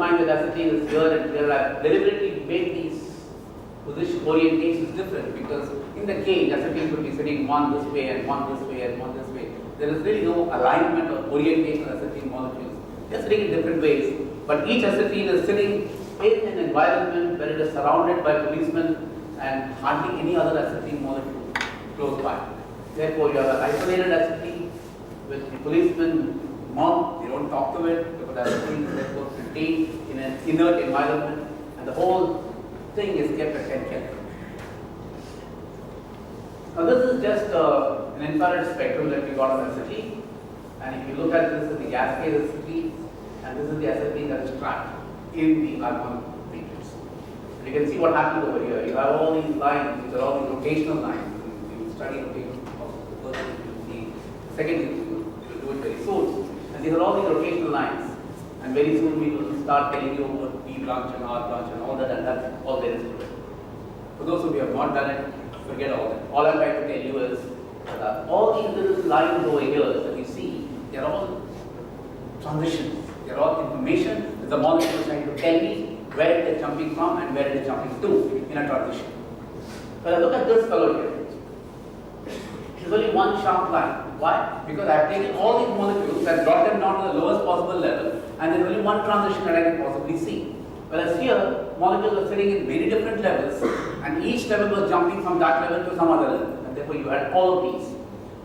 find that acetylene is here and here. I've deliberately made these position orientations different because in the cage, acetylene could be sitting one this way and one this way and one this way. There is really no alignment or orientation of acetylene molecules. They're sitting in different ways, but each acetylene is sitting in an environment where it is surrounded by policemen and hardly any other acetylene molecule close by. Therefore, you have an isolated acetylene with the policemen mount, they don't talk to it because acetylene is therefore contained in an inert environment and the whole thing is kept at 10 Kelvin. Now this is just an infrared spectrum that we got of acetylene, and if you look at this is the gas phase acetylene and this is the acetylene that is trapped in the carbon matrix. And you can see what happens over here. You have all these lines, these are all these rotational lines. You study rotation of the first thing you see, second thing you will do it very soon. And these are all these rotational lines. And very soon we will start telling you about P branch and R branch and all that, and that's all there is to it. For those who have not done it, forget all that. All I'm trying to tell you is that all these little lines over here that you see, they are all transitions. They are all information that the molecule is trying to tell me where it is jumping from and where it is jumping to in a transition. But look at this fellow here. There's only one sharp line. Why? Because I have taken all these molecules and brought them down to the lowest possible level, and there's only one transition that I can possibly see. Whereas here, molecules are sitting in many different levels, and each level was jumping from that level to some other level, and therefore you had all of these.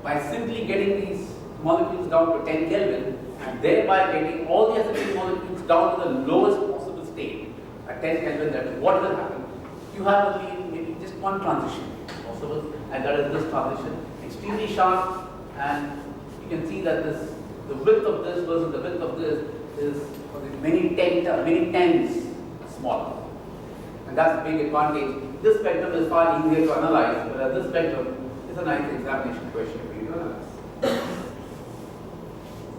By simply getting these molecules down to 10 Kelvin, and thereby getting all the acetylene molecules down to the lowest possible state at 10 Kelvin level, what will happen? You have only maybe just one transition possible, and that is this transition. Extremely sharp, and you can see that this, the width of this versus the width of this is many tens smaller, and that's a big advantage. This spectrum is far easier to analyze, whereas this spectrum is a nice examination question for you to analyze.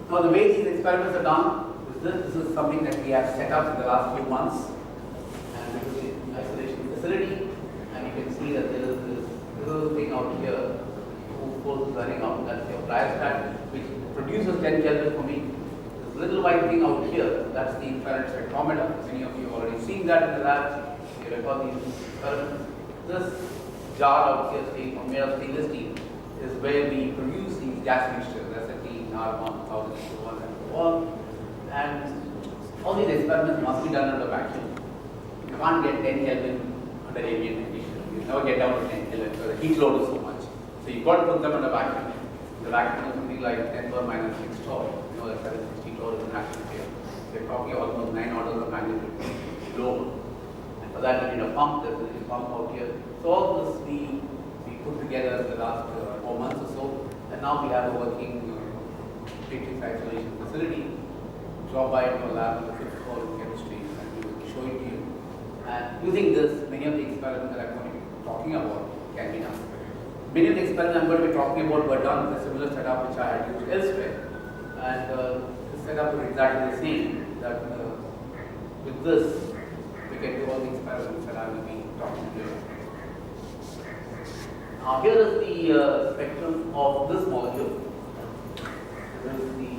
Now, the way these experiments are done is this is something that we have set up in the last few months, and this is the isolation facility, and you can see that there is this little thing out here. Running out, that's your cryostat, which produces 10 Kelvin for me. This little white thing out here, that's the infrared spectrometer. Many of you have already seen that in the labs. You record these experiments. This jar out here, made of stainless steel, is where we produce these gas mixtures, acetylene, argon, 1000, and so on. And all these experiments must be done under vacuum. You can't get 10 Kelvin under ambient conditions. You never get down to 10 Kelvin because the heat load is so much. So you've got to put them under vacuum. The vacuum is something like 10 per minus 6 torr. You know that 760 torr is an actual scale. We're talking almost 9 orders of magnitude lower. And for that we need a pump. There's a pump out here. So all this we put together in the last 4 months or so. And now we have a working matrix isolation facility. Drop by into a lab on the 5th floor in chemistry and we will show it to you. And using this, many of the experiments that I'm going to be talking about can be done. Many of the experiments I'm going to be talking about were done with a similar setup which I had used elsewhere, and the setup is exactly the same. That with this we can do all the experiments that I will be talking to you. Now here is the spectrum of this molecule. This is the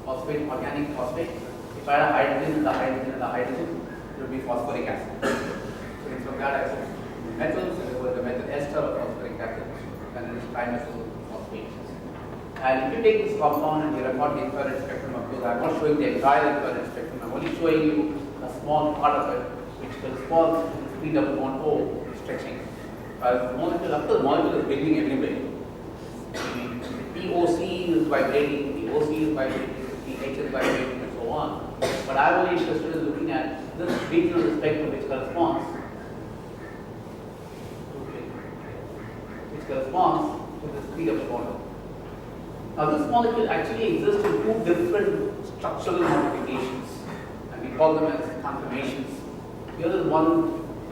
phosphate, organic phosphate. If I had a hydrogen and the hydrogen and the hydrogen, it would be phosphoric acid. So instead of that I said metals, and therefore the methyl ester of phosphoric acid. And it is trimethyl phosphate. And if you take this compound and you record the infrared spectrum of this, I am not showing the entire infrared spectrum, I am only showing you a small part of it which corresponds to the 3 double bond O stretching. The molecule, of course, the molecule is building everywhere. The POC is vibrating, the OC is vibrating, the H is vibrating, and so on. But I am only interested in looking at this region of the spectrum which corresponds to this 3 double bond. Now this molecule actually exists in 2 different structural modifications, and we call them as conformations. Here is one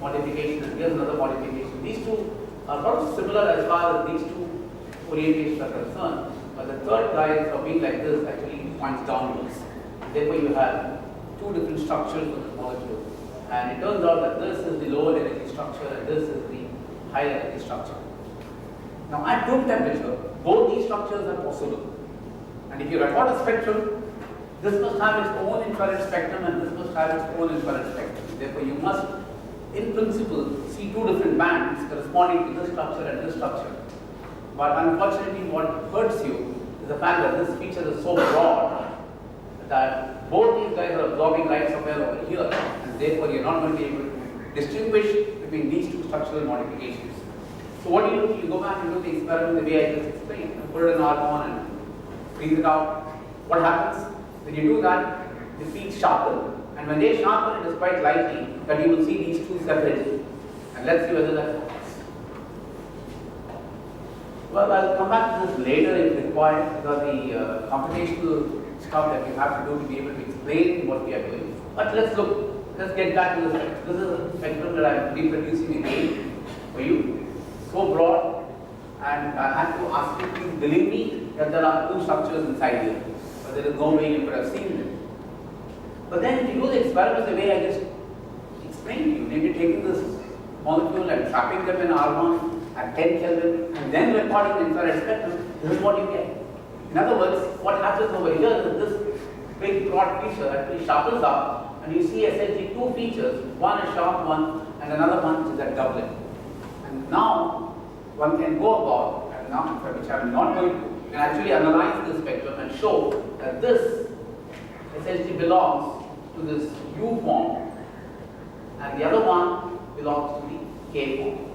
modification and here is another modification. These two are not similar as far as these 2 orientations are concerned, but the third guy of being like this actually points downwards. Therefore you have 2 different structures of the molecule, and it turns out that this is the lower energy structure and this is the higher energy structure. Now at room temperature, both these structures are possible. And if you record a spectrum, this must have its own infrared spectrum and this must must have its own infrared spectrum. Therefore, you must, in principle, see two different bands corresponding to this structure and this structure. But unfortunately, what hurts you is the fact that this feature is so broad that both these guys are absorbing light somewhere over here, and therefore you're not going to be able to distinguish between these two structural modifications. So what do? You go back and do the experiment the way I just explained, and put it in argon and freeze it out. What happens? When you do that, the peaks sharpen, and when they sharpen, it is quite likely that you will see these two separately. And let's see whether that happens. Well, I'll come back to this later if required, because the computational stuff that we have to do to be able to explain what we are doing. But let's get back to the spectrum. This is a spectrum that I'm reproducing again for you. So broad, and I had to ask you, please believe me that there are two structures inside here, but there is no way you could have seen them. But then if you do the experiment the way I just explained to you, maybe taking this molecule and trapping them in argon at 10 Kelvin and then recording the infrared spectrum, this is what you get. In other words, what happens over here is this big broad feature actually sharpens up, and you see essentially two features, one a sharp one and another one which is a doublet. And now one can go about, and now which I am not going to, you can actually analyze this spectrum and show that this essentially belongs to this U form, and the other one belongs to the K form.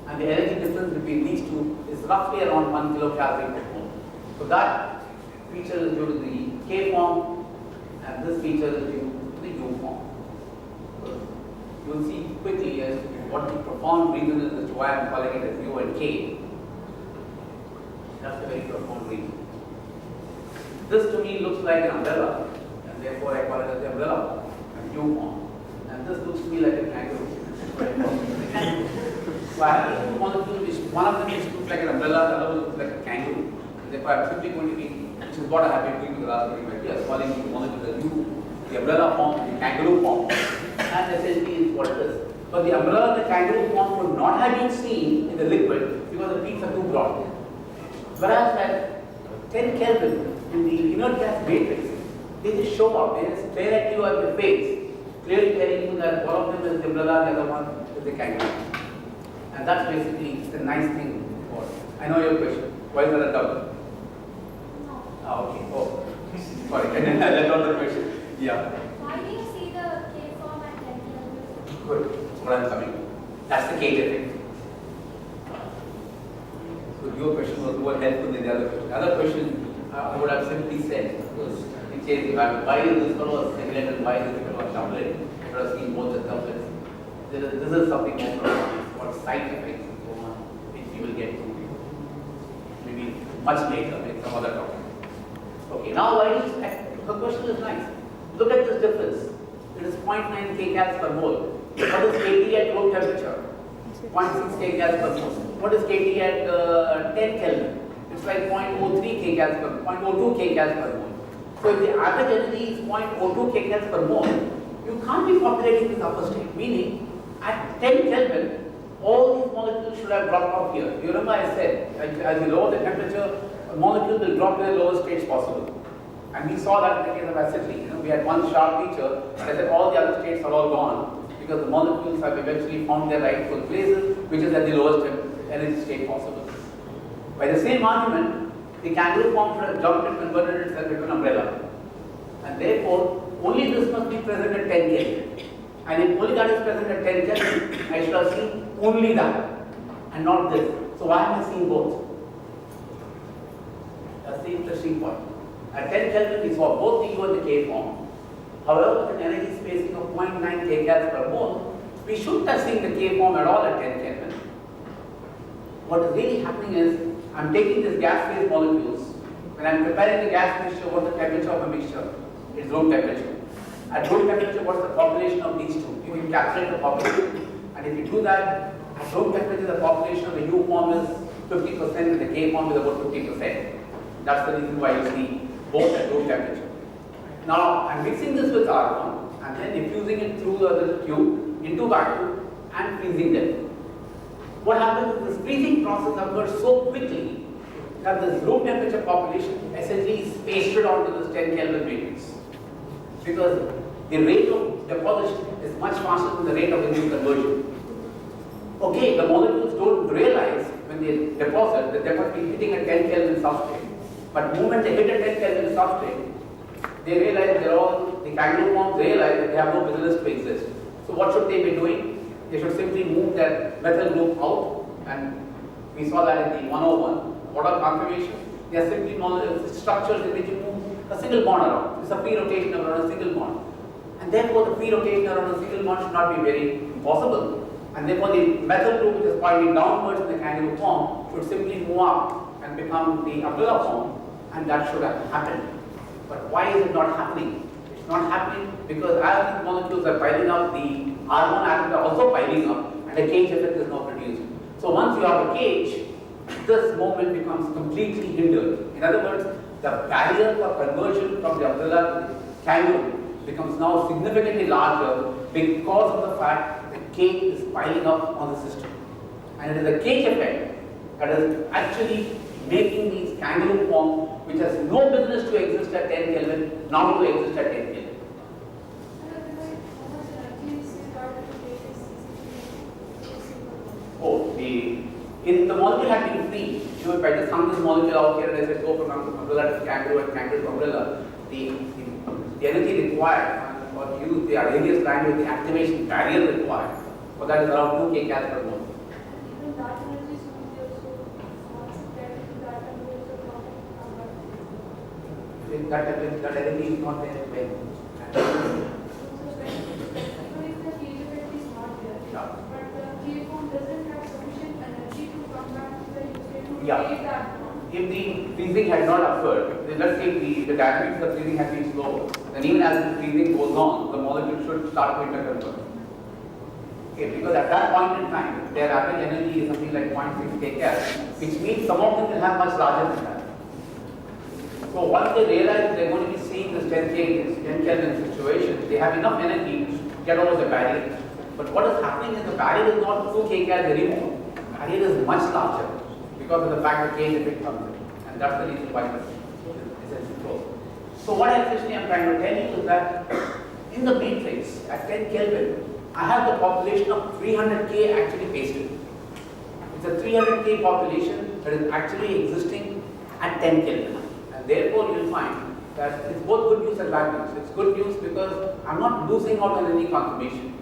And the energy difference between these two is roughly around 1 kilocalorie per mole. So that feature is due to the K form, and this feature is due to the U form. So you will see quickly as what the profound reason is as to why I am calling it as U and K. That's a very profound reason. This to me looks like an umbrella, and therefore I call it as the umbrella and U form. And this looks to me like a kangaroo. So I have two molecules, which one of them looks like an umbrella, the other looks like a kangaroo. And therefore I am simply going to be, which is what I have been doing for the last 25 years, calling the molecule the U, the umbrella form, the kangaroo form. And essentially is what it is. But the umbrella and the kangaroo form would not have been seen in the liquid because the peaks are too broad. Whereas at 10 Kelvin in the inert gas matrix, they just show up, they just stare at you at your face, clearly telling you that one of them is the umbrella, the other one is the kangaroo. And that's basically the nice thing for it. I know your question. Why is that a double? No. Ah, okay. Oh, sorry. I didn't let out the question. Yeah. Why do you see the K form at 10 Kelvin? Good. That's what I'm coming to. That's the K effect. So your question was more helpful than the other question. The other question I would have simply said was, it says, why is this fellow a singlet and why is this fellow a doublet? I would have seen both the doublets. This is something more profound. What side effects and so on, which we will get to maybe much later in some other topic. Okay, now why is the question is nice. Look at this difference. It is 0.9 kcal per mole. What is Kt at room temperature? 0.6 kcal per mole. What is Kt at 10 Kelvin? It's like 0.03 kcal per 0.02 kcal per mole. So if the average energy is 0.02 kcal per mole, you can't be populating this upper state. Meaning, at 10 Kelvin, all these molecules should have dropped off here. You remember I said, as you lower the temperature, a molecule will drop to the lowest states possible. And we saw that in the case of acetylene. We had one sharp feature, and I said all the other states are all gone because the molecules have eventually found their rightful places, which is at the lowest energy state possible. By the same argument, the kangaroo form should have jumped and converted itself into an umbrella. And therefore, only this must be present at 10 Kelvin. And if only that is present at 10 Kelvin, I should have seen only that and not this. So why am I seeing both? That's the interesting point. At 10 Kelvin, we saw both the U and the K form. However, with an energy spacing of 0.9 kcal per mole, we shouldn't have seen the K form at all at 10 Kelvin. What is really happening is, I'm taking these gas phase molecules. When I'm preparing the gas mixture, what's the temperature of a mixture? It's room temperature. At room temperature, what's the population of these two? You encapsulate the population. And if you do that, at room temperature, the population of the U form is 50% and the K form is about 50%. That's the reason why you see both at room temperature. Now, I'm mixing this with argon and then diffusing it through the little tube into vacuum and freezing them. What happens is this freezing process occurs so quickly that this room temperature population essentially is pasted onto this 10 Kelvin matrix. because the rate of deposition is much faster than the rate of energy conversion. Okay, the molecules don't realize when they deposit that they must be hitting a 10 Kelvin substrate. But the moment they hit a 10 Kelvin substrate, they realize the ganglion realize that they have no business to exist. So what should they be doing? They should simply move that methyl group out, and we saw that in the 101. What are conformations? They are simply structures in which you move a single bond around. It's a free rotation around a single bond. And therefore the free rotation around a single bond should not be very impossible. And therefore the methyl group which is pointing downwards in the kangaroo form should simply move up and become the umbrella form, and that should have happened. But why is it not happening? It's not happening because as these molecules are piling up, the R1 atoms are also piling up, and a cage effect is now produced. So once you have a cage, this movement becomes completely hindered. In other words, the barrier for conversion from the umbrella to the kangaroo becomes now significantly larger because of the fact that cage is piling up on the system. And it is a cage effect that is actually making these kangaroo form, which has no business to exist at 10 Kelvin, now to exist at 10 Kelvin. Oh, if the molecule had been free, if I just hung this molecule out here and I said go from umbrella to kangaroo and kangaroo to umbrella, the energy required, or to use the Arrhenius language, the activation barrier required, for that is around 2 kcal per mole. Even that energy should be also concentrated to that and also That energy is not there when. Even if the cage effect is not there, but the cage form doesn't have sufficient energy to come back to the user to create that bond. If the freezing had not occurred, then let's say the dynamics of freezing had been slow, then even as the freezing goes on, the molecule should start to interconvert. Okay, because at that point in time, their average energy is something like 0.6 kcal, which means some of them will have much larger than that. So once they realize they're going to be seeing this 10 Kelvin situation, they have enough energy to get over the barrier. But what is happening is the barrier is not 2 kcal anymore. The barrier is much larger because of the fact that cage effect comes in. And that's the reason why this is essentially closed. So what essentially I'm trying to tell you is that in the matrix at 10 Kelvin, I have the population of 300K actually pasted. It's a 300K population that is actually existing at 10 Kelvin. And therefore you'll find that it's both good news and bad news. It's good news because I'm not losing out on any conformation.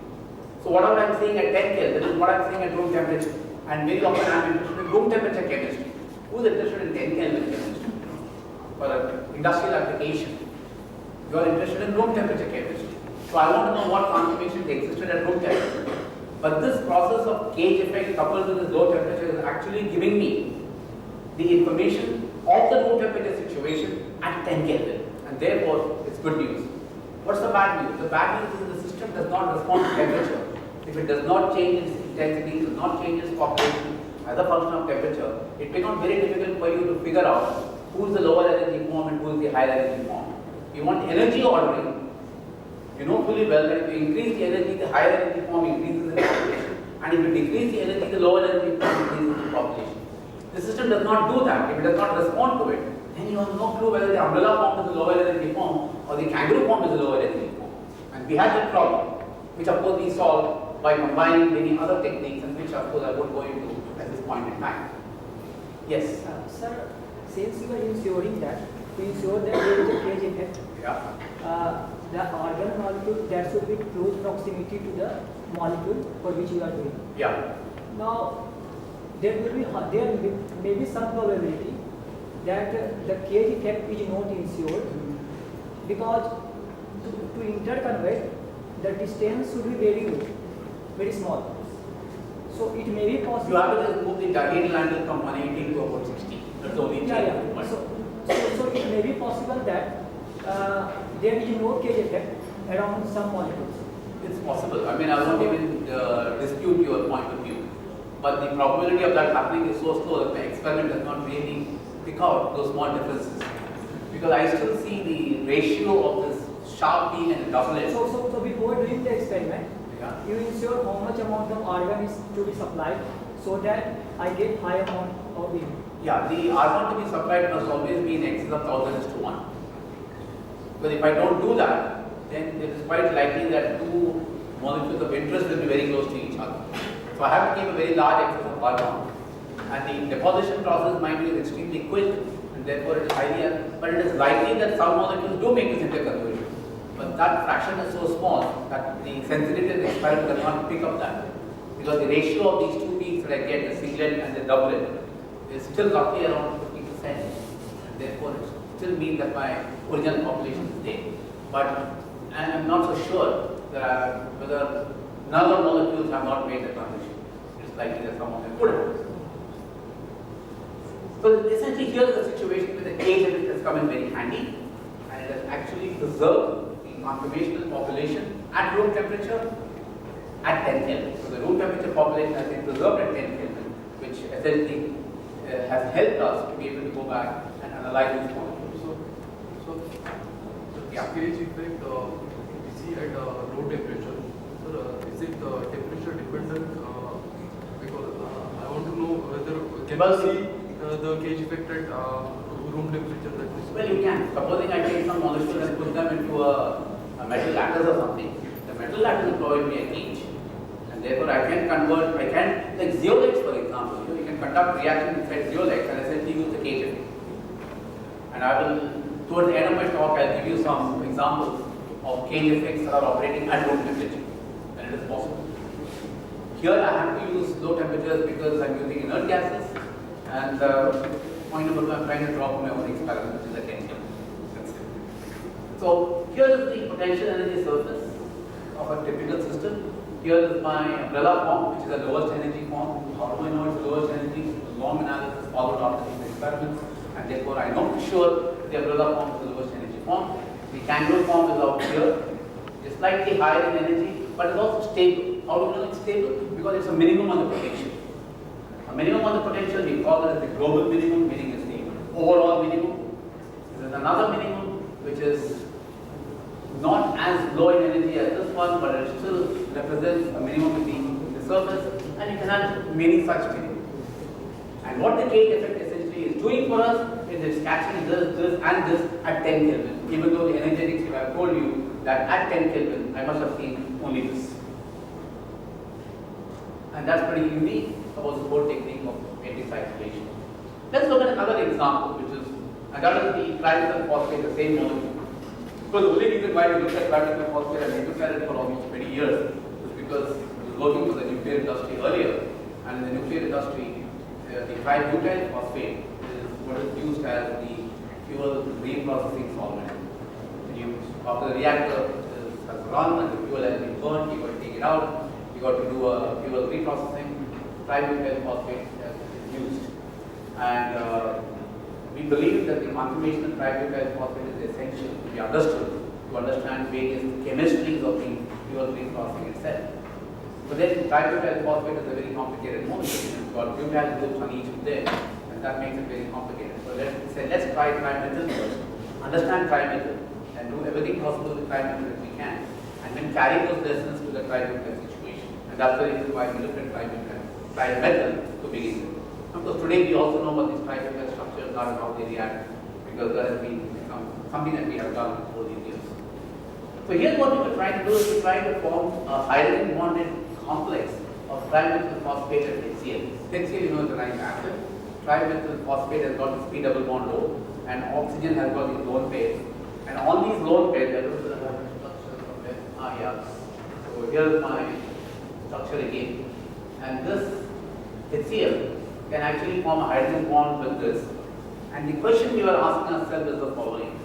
So whatever I'm saying at 10 Kelvin is what I'm saying at room temperature. And very often I'm interested in room temperature chemistry. Who's interested in 10 Kelvin chemistry? For an industrial application, you are interested in room temperature chemistry. So I want to know what conformations existed at room temperature. But this process of cage effect coupled with this low temperature is actually giving me the information of the room temperature situation at 10 Kelvin. And therefore, it's good news. What's the bad news? The bad news is the system does not respond to temperature. If it does not change its intensity, does not change its population as a function of temperature, it becomes very difficult for you to figure out who is the lower energy form and who is the higher energy form. You want energy ordering. You know fully well that if you increase the energy, the higher energy form increases in population, and if you decrease the energy, the lower energy form increases in population. The system does not do that. If it does not respond to it, then you have no clue whether the umbrella form is the lower energy form or the kangaroo form is the lower energy form. And we had that problem, which of course we solved by combining many other techniques, and which of course I won't go into at this point in time. Yes? Sir, since you are ensuring that, to ensure that there is a cage effect, the organ molecule that should be close proximity to the molecule for which you are doing. Yeah. Now, there may be some probability that the cage effect is not ensured because to interconvert, the distance should be very low, very small. So it may be possible. You have to just move the diagonal angle from 180 to about 60. That's the only change. Yeah. So it may be possible that there is no cage effect around some molecules. It's possible. I mean, I won't even dispute your point of view. But the probability of that happening is so slow that my experiment does not really pick out those small differences. Because I still see the ratio of this sharp beam and double edge. So before doing the experiment, Yeah. you ensure how much amount of argon is to be supplied so that I get high amount of beam. Yeah, the argon to be supplied must always be in excess of 1000:1. Because if I don't do that, then it is quite likely that two molecules of interest will be very close to each other. So I have to keep a very large excess of argon, and the deposition process might be extremely quick, and therefore it is highly, but it is likely that some molecules do make this interconversion. But that fraction is so small that the sensitivity of the experiment does not pick up that, because the ratio of these two peaks that I get, the singlet and the doublet, is still roughly around 50%, and therefore it still means that my original population is there. But I am not so sure that whether none of the molecules have not made the transition. It's likely that some of them would have. So essentially here is a situation where the cage effect has come in very handy, and it has actually preserved the conformational population at room temperature at 10 Kelvin. So the room temperature population has been preserved at 10 Kelvin, which essentially has helped us to be able to go back and analyze these molecules. So this cage effect we see at low temperature. So is it temperature dependent? Because I want to know whether can we see the cage effect at room temperature that is. Well, you can. Supposing I take some molecules and put them into a metal lattice or something, the metal lattice will provide me a cage, and therefore I can convert. I can, like zeolites, for example. You can conduct reactions inside zeolites and essentially use the cage effect. And I will, towards the end of my talk, I'll give you some examples of cage effects that are operating at room temperature, and it is possible. Here I have to use low temperatures because I'm using inert gases, and point number two, I'm trying to draw from my own experiment, which is a 10 Kelvin. So here is the potential energy surface of a typical system. Here is my umbrella form, which is the lowest energy form. How do I know it's the lowest energy? Long analysis followed after these experiments, and therefore I know for sure the umbrella form is the lowest energy form. The kangaroo form is out here. It's slightly higher in energy, but it's also stable. How do we know it's stable? Because it's a minimum on the potential. A minimum on the potential, we call it as the global minimum, meaning it's the overall minimum. There is another minimum which is not as low in energy as this one, but it still represents a minimum between the surface, and you can have many such minimums. And what the cage effect essentially is doing for us is it's catching this and this at 10 Kelvin, even though the energetics you have told you that at 10 Kelvin I must have seen only this. And that's pretty easy about the whole technique of matrix isolation. Let's look at another example, which is, and that is the trimethyl phosphate, the same molecule. Because the only reason why we looked at trimethyl phosphate and looked at it for almost 20 years was because we was working for the nuclear industry earlier, and in the nuclear industry, the tributyl phosphate is what is used as the fuel reprocessing solvent. After the reactor has run and the fuel has been burned, you got to take it out, you got to do a fuel reprocessing. Tributyl phosphate is used, and we believe that the conformation of tributyl phosphate is essential to be understood to understand various chemistries of the fuel reprocessing itself. But then tributyl phosphate is a very complicated molecule. It's got butyl groups on each of them, and that makes it very complicated. So let's try trimethyl first, understand trimethyl, and do everything possible with trimethyl that we can, and then carry those lessons to the tributyl situation. And that's the reason why we look at trimethyl to begin with. Of course, today we also know what these tributyl structures are and how they react, because that has been something that we have done over these years. So here's what we were trying to do: is we tried to form a hydrogen bonded complex of trimethyl phosphate and HCl. HCl, you know, is a nice acid. Trimethyl phosphate has got this P double bond O, and oxygen has got these lone pairs. And on these lone pairs, there is a structure somewhere. Yeah. So here's my structure again. And this HCl can actually form a hydrogen bond with this. And the question we were asking ourselves is the following: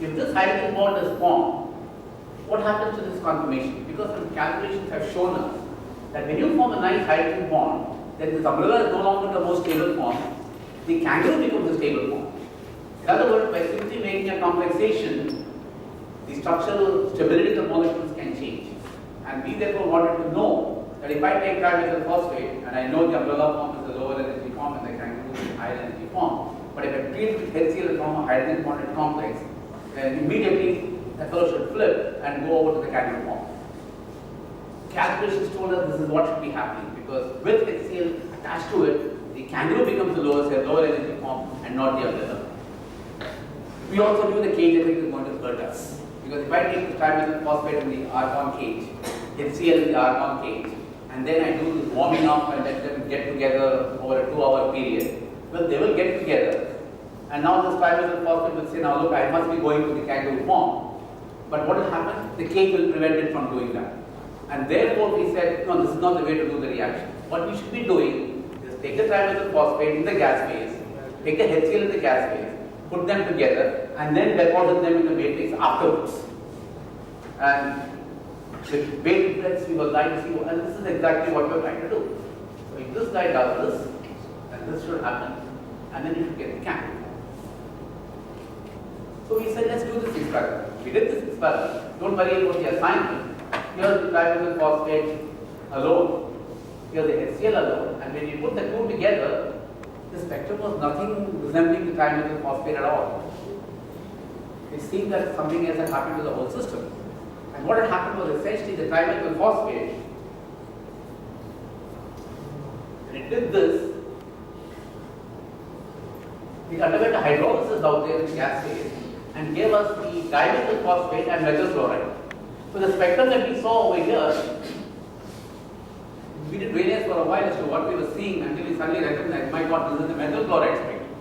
if this hydrogen bond is formed, what happens to this conformation? Because some calculations have shown us that when you form a nice hydrogen bond, then this umbrella is no longer the most stable form. The kangaroo becomes a stable form. In other words, by simply making a complexation, the structural stability of the molecules can change. And we therefore wanted to know that if I take trimethyl phosphate, and I know the umbrella form is the lower energy form and the kangaroo is the higher energy form, but if I treat with HCl and form a hydrogen bonded complex, then immediately the fellow should flip and go over to the kangaroo form. Calculations told us this is what should be happening, because with HCl attached to it, the kangaroo becomes the lower energy form and not the umbrella. We also knew the cage effect is going to hurt us. Because if I take the trimethyl phosphate in the argon cage, HCl in the argon cage, and then I do this warming up and let them get together over a 2-hour period, well, they will get together. And now this trimethyl phosphate will say, now look, I must be going to the kangaroo form. But what will happen? The cage will prevent it from doing that. And therefore we said, no, this is not the way to do the reaction. What we should be doing is take the trimethyl phosphate in the gas phase, take the HCl in the gas phase, put them together, and then deposit them in the matrix afterwards. And with weight reflex, we will try to see, and this is exactly what we are trying to do. So if this guy does this, then this should happen, and then you should get the kangaroo. So we said, let's do this experiment. We did this experiment. Don't worry about the assignment. Here's the trimethyl phosphate alone. Here's the HCl alone. And when you put the two together, the spectrum was nothing resembling the trimethyl phosphate at all. It seemed that something else had happened to the whole system. And what had happened was essentially the trimethyl phosphate, when it did this, it underwent a hydrolysis out there in the gas phase and gave us the dimethyl phosphate and methyl chloride. So the spectrum that we saw over here, we didn't realize for a while as to what we were seeing until we suddenly recognized, my God, this is the methyl chloride spectrum.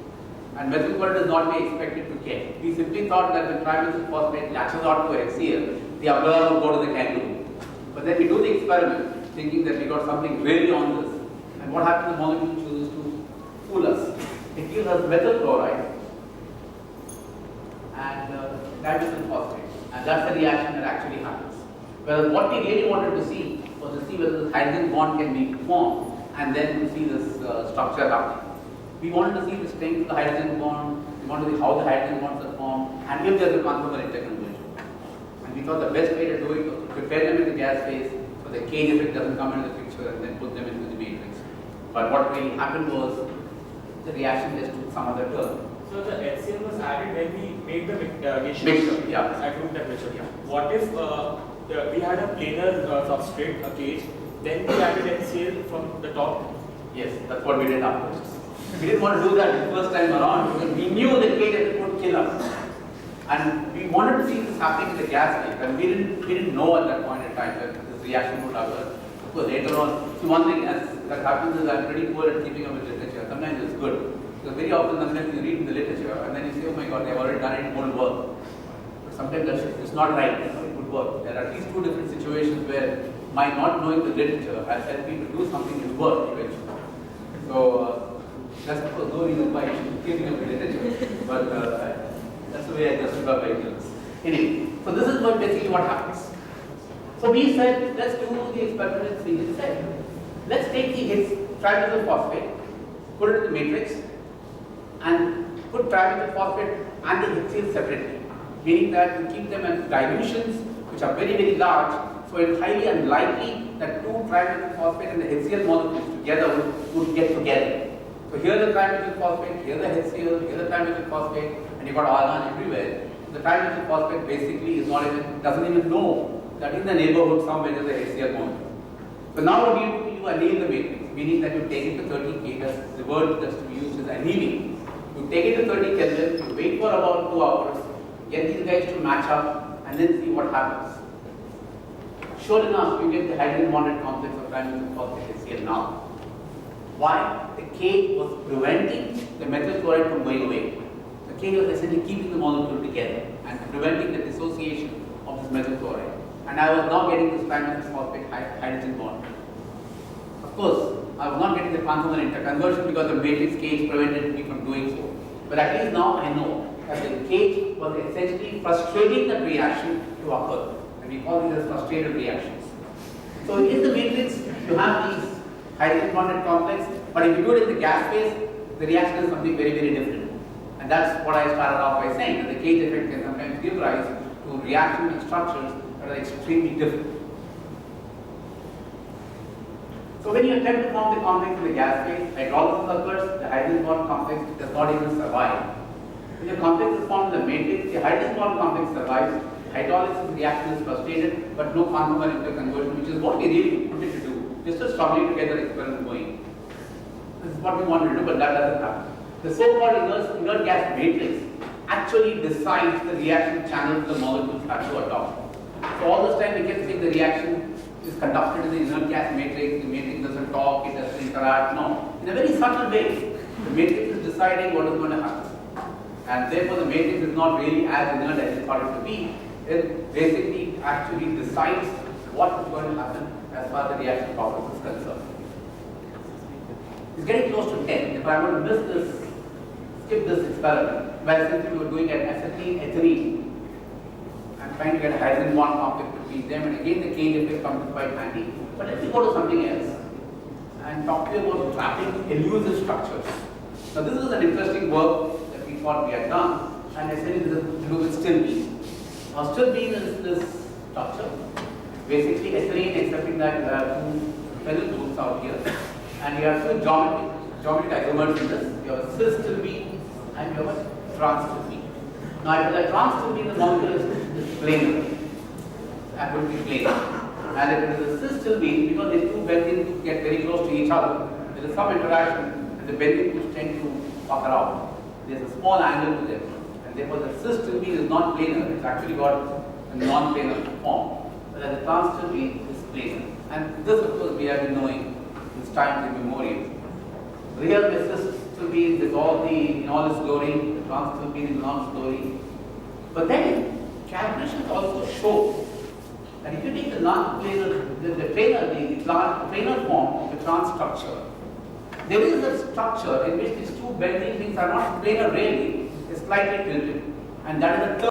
And methyl chloride is not be expected to get. We simply thought that the trimethyl phosphate latches on to HCl, the umbrella would go to the kangaroo. But then we do the experiment thinking that we got something really on this. And what happens, the molecule chooses to fool us. It gives us methyl chloride and dimethyl phosphate. And that's the reaction that actually happens. Whereas what we really wanted to see was to see whether this hydrogen bond can be formed and then to see this structure happening. We wanted to see the strength of the hydrogen bond, we wanted to see how the hydrogen bonds are formed, and if there is a conformal interconversion. And we thought the best way to do it was to prepare them in the gas phase so the cage effect doesn't come into the picture and then put them into the matrix. But what really happened was the reaction just took some other turn. So the HCl was added when we made the mixture, yeah. At room temperature. Yeah. What if we had a planar substrate, a cage, then we added HCl from the top? Yes, that's what we did afterwards. We didn't want to do that the first time around because we knew the cage effect would kill us. And we wanted to see this happening in the gas phase, and we didn't know at that point in time that this reaction would occur. Of course, later on, see, one thing that happens is I'm pretty poor at keeping up with literature. Sometimes it's good. Because very often, sometimes you read in the literature and then you say, oh my God, they've already done it, it won't work. But sometimes it's not right, it would work. There are at least two different situations where my not knowing the literature has helped me to do something that worked eventually. So, that's of course no reason why you should keep up with literature, but that's the way I justify my ignorance. Anyway, so this is basically what happens. So we said, let's do the experiment as we said. Let's take the trimethyl phosphate, put it in the matrix, and put trimethyl phosphate and the HCl separately, meaning that we keep them at dilutions which are very, very large, so it's highly unlikely that two trimethyl phosphate and the HCl molecules together would get together. So here the trimethyl phosphate, here the HCl, here the trimethyl phosphate, and you've got argon everywhere. The trimethyl phosphate basically doesn't even know that in the neighborhood somewhere there is a HCl molecule. So now what do? You anneal the matrix, meaning that you take it to 30 K, that's the word that's to be used is annealing. You take it to 30 Kelvin, you wait for about 2 hours, get these guys to match up, and then see what happens. Sure enough, you get the hydrogen bonded complex of trimethyl phosphate HCl now. Why? The cage was preventing the methyl chloride from going away. The cage was essentially keeping the molecule together and preventing the dissociation of this methyl chloride. And I was now getting this trimethyl phosphate hydrogen bond. Of course, I was not getting the conformal interconversion because the matrix cage prevented me from doing so. But at least now I know that the cage was essentially frustrating that reaction to occur. And we call these as frustrated reactions. So in the matrix, you have these hydrogen bonded complex, but if you do it in the gas phase, the reaction is something very, very different. And that's what I started off by saying, that the cage effect can sometimes give rise to reactions and structures that are extremely different. So when you attempt to form the complex in the gas phase, hydrolysis occurs, the hydrogen bond complex does not even survive. When the complex is formed in the matrix, the hydrogen bond complex survives, the hydrolysis reaction is frustrated, but no conformal interconversion, which is what we really wanted to do. Just a struggling together experiment going. This is what we wanted to do, but that doesn't happen. The so-called inert gas matrix actually decides the reaction channels the molecules have to adopt. So all this time we can say the reaction is conducted in the inert gas matrix, the matrix doesn't talk, it doesn't interact. No, in a very subtle way, the matrix is deciding what is going to happen. And therefore the matrix is not really as inert as it thought it to be. It basically actually decides what is going to happen as far as the reaction process is concerned. It's getting close to 10. If I'm going to miss this, skip this experiment, where since we were doing an acetylene, ethylene, I'm trying to get a hydrogen bond conflict between them, and again the cage effect comes quite handy. But let me go to something else and talk to you about trapping elusive structures. Now this is an interesting work that we thought we had done, and essentially this is to do with still beam. Now still beam is this structure, basically ethylene, excepting that you have two phenyl groups out here, and you have two geometric isomers in this. You have a cis still beam and you have a trans still beam. Now if the trans still beam, the molecule is planar, that would be planar. And if it is a cis still beam, because these two benzene groups get very close to each other, there is some interaction and the benzene groups tend to fuck around. There is a small angle to them, and therefore the cis still beam is not planar, it's actually got a non-planar form, whereas the trans still beam is planar. And this of course we have been knowing since times immemorial. Real cis still beam is all in all its glory, the trans still beam is in all its glory. But then calculations also show that if you take the non-planar, the planar form of the trans structure, there is a structure in which these two benzene rings are not planar really, it's slightly tilted, and that is a